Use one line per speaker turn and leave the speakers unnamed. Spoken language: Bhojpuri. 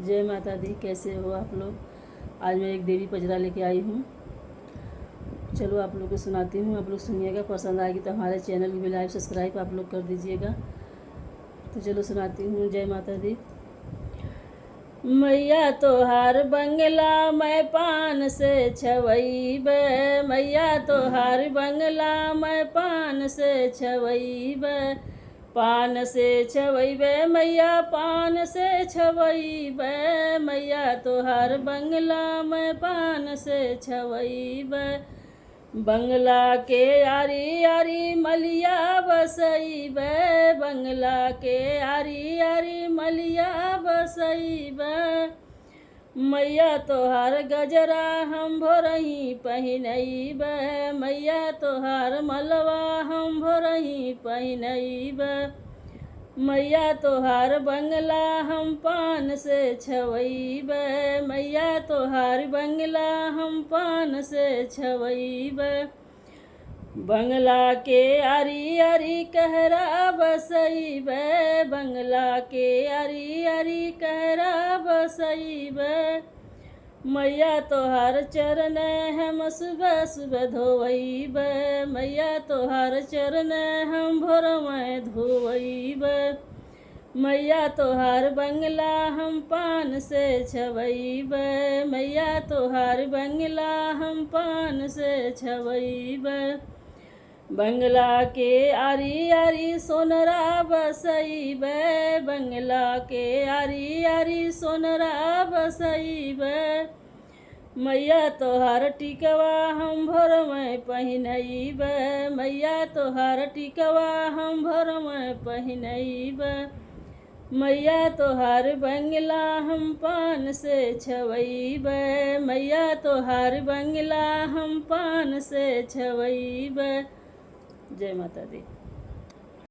जय माता दी। कैसे हो आप लोग? आज मैं एक देवी पचरा लेके आई हूँ। चलो आप लोग को सुनाती हूँ, आप लोग सुनिएगा। पसंद आएगी तो हमारे चैनल की भी लाइक सब्सक्राइब आप लोग कर दीजिएगा। तो चलो सुनाती हूँ। जय माता दी। मैया तोहार बंगला मैं पान से छवैबे, मैया तोहार बंगला मैं पान से छवैबे, पान से छवैबे मैया पान से छवैबे, मैया तोहार बंगला मैं पान से छवैबे, बंगला के आरी आरी मलिया बसैबे, बंगला के आरी आरी मलिया बसैबे, मैया तोहार गजरा हम भोरही पहिनैबे, मैया तोहार मलवा हम भोरही पहिनैबे, मैया तोहार बंगला हम पान से छवैबे, मैया तोहार बंगला हम पान से छवैबे, बंगला के आरी आरी कहरा बसैबे, बंगला के आरी आरी कहरा बसैबे, मैया तोहार चरण हम सुबह सुबह धोवैबे, मैया तोहार चरण हम भोर में धोवैबे, मैया तोहार बंगला हम पान से छवैबे, मैया तोहार बंगला हम पान से छवैबे, बंगला के आरी आरी सोनरा बसैबे, बंगला के आरी आरी सोनरा बसैबे, मैया तोहार टिकवा हम भोर में पहिनैबे, मैया तोहार टिकवा हम भोर में पहिनैबे, मैया तोहार बंगला हम पान से छवैबे, मैया तोहार बंगला हम पान से छवैबे। जय माता दी।